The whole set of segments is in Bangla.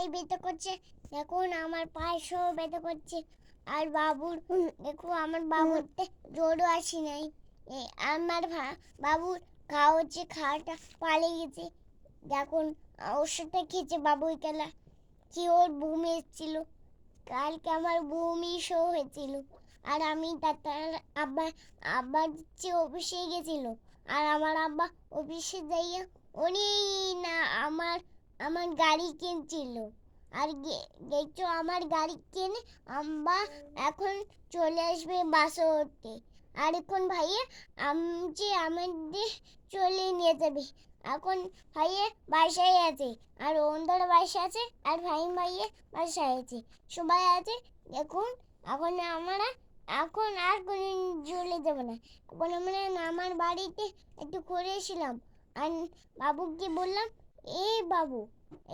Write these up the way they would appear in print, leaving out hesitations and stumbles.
পায়ে ব্যথা করছে, এখন আমার পায়েও ব্যথা করছে। আর বাবুর দেখো, আমার বাবুরতে জ্বরও আসে নাই। আমার বাবুর খাওয়াটা পালিয়ে গেছে। এখন ওষুধটা খেয়েছে বাবুই খেলা কি ওর বমি এসেছিল। কালকে আমার বমি শো হয়েছিল। আর আমি ডাক্তার আব্বার অফিসে গেছিল। আর আমার আব্বা অফিসে যাইয়া উনি না আমার গাড়ি কিনছিল। আর দেখছো আমার গাড়ি কিনে আব্বা এখন চলে আসবে বাসে উঠতে। আর এখন ভাইয়া আমাদের চলে নিয়ে যাবে। এখন ভাইয়া বাসায় আছে, আর অন্ধর বাসায় আছে, আর ভাইয়া বাসায় আছে, সবাই আছে। এখন আমরা এখন আর কোনদিন চলে যাব না। এখন আমরা আমার বাড়িতে একটু ঘুরেছিলাম। আর বাবুকে বললাম, এই বাবু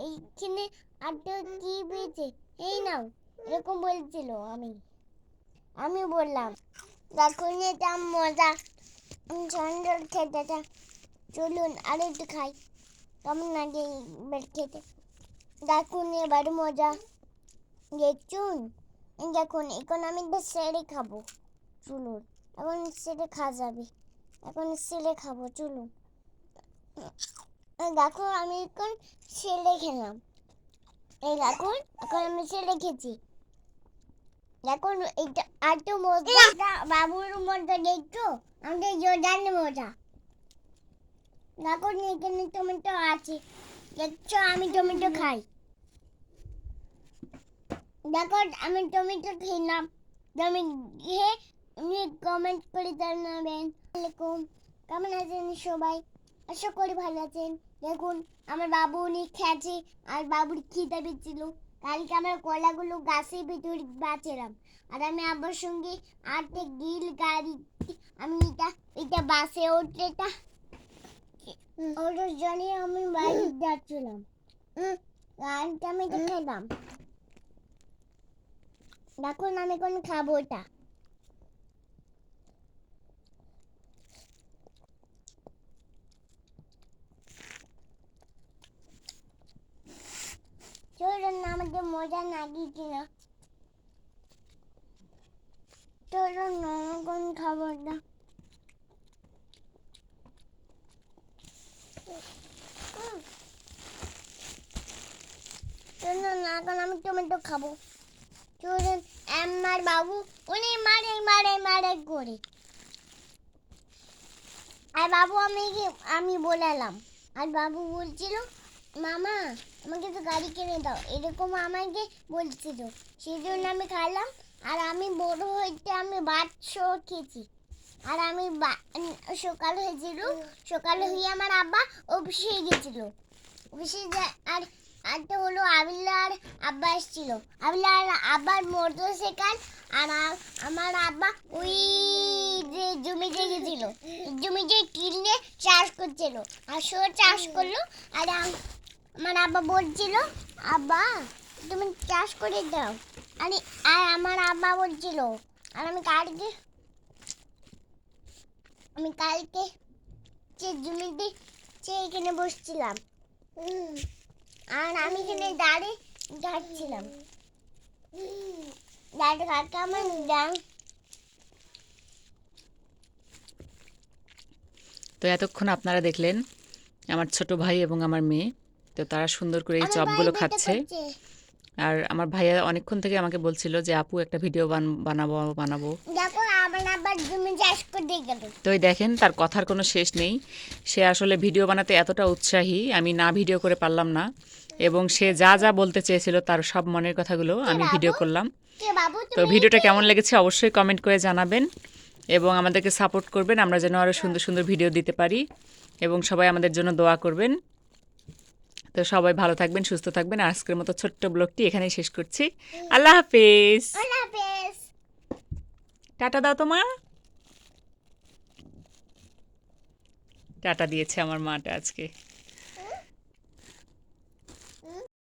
এইখানে আটটা কি পেয়েছে, এই নাও, এরকম বলছিল। আমি বললাম, দেখুন এটা মজা, সুন্দর খেতে। চলুন আর একটু খাই, কেমন লাগে বেড খেতে। দেখুন এবার মজা দেখুন। দেখুন এখন আমি একটা সেরে খাবো, চলুন। এখন সেরে খাওয়া যাবে, এখন সেরে খাবো, চলুন। দেখো আমি এখন সেরে খেলাম। এই দেখুন এখন আমি সেরে খেয়েছি। দেখুন এটা আর তো মজা, বাবুর মজা দেখছো, আমাদের জোরদার মজা। দেখুন এখানে টমেটো আছে, দেখছো আমি টমেটো খাই। দেখো আমি টমেটো খেলাম। তুমি কমেন্ট করে জানাবেন। আসসালামাইকুম, কেমন আছেন সবাই? আশা করি ভালো আছেন। দেখুন আমার বাবু উনি খেয়েছে, আর বাবুর খিদে পেয়েছিল। কালকে আমরা কলাগুলো গাছের ভিতরে বাঁচলাম। আর আমি আব্বার সঙ্গে আটে গিল গাড়ি, আমি এটা বাসে উঠলে ওটার জন্য আমি বাড়ি যাচ্ছিলাম। গাড়িটা আমি খেলাম। দেখুন আমি কোন খাবো ওটা। চলুন আমাদের মজা নাকি কিনা, চলুন কোন খাবার না। চলুন এখন আমি টমেটো খাবো। চলুন আমার বাবু উনি মারে করে। আর বাবু আমি বলালাম। আর বাবু বলছিল, মামা আমাকে তো গাড়ি কিনে দাও, এরকম আমাকে বলছিল। সেই জন্য আমি খাইলাম। আর আমি বড় হইতে আমি বাচ্চা খেয়েছি। আর আমি সকাল হয়েছিল, সকাল হয়ে আমার আব্বা অফিসে গেছিল। অফিসে আর আরটা হলো আবিল্লা আর আব্বা এসেছিল। আবিল্লা আর আব্বার মোটরসাইকেল। আর আমার আব্বা ওই যে জমিতে গেছিল, জমিতে কিনে চাষ করছিল। আর চাষ করলো। আর আমার আব্বা বলছিল, আব্বা তুমি চাষ করে দাও। আর আমার আব্বা বলছিল, আর আমি কালকে যে জমিতে এখানে বসছিলাম। আর আমি এখানে দাঁড়িয়ে যাচ্ছিলাম। তো এতক্ষণ আপনারা দেখলেন আমার ছোট ভাই এবং আমার মেয়ে। তো তারা সুন্দর করে এই চপগুলো খাচ্ছে। আর আমার ভাইয়া অনেকক্ষণ থেকে আমাকে বলছিল যে আপু একটা ভিডিও বানাবো। তো দেখেন তার কথার কোনো শেষ নেই। সে আসলে ভিডিও বানাতে এতটা উৎসাহী, আমি না ভিডিও করে পারলাম না। এবং সে যা যা বলতে চেয়েছিল তার সব মনের কথাগুলো আমি ভিডিও করলাম। তো ভিডিওটা কেমন লেগেছে অবশ্যই কমেন্ট করে জানাবেন এবং আমাদেরকে সাপোর্ট করবেন, আমরা যেন আরও সুন্দর সুন্দর ভিডিও দিতে পারি। এবং সবাই আমাদের জন্য দোয়া করবেন। তো সবাই ভালো থাকবেন, সুস্থ থাকবেন। আজকের মতো ছোট্ট ব্লগটি এখানেই শেষ করছি। আল্লাহ হাফেজ। টাটা দাও তো মা। টাটা দিয়েছে আমার মাটা আজকে।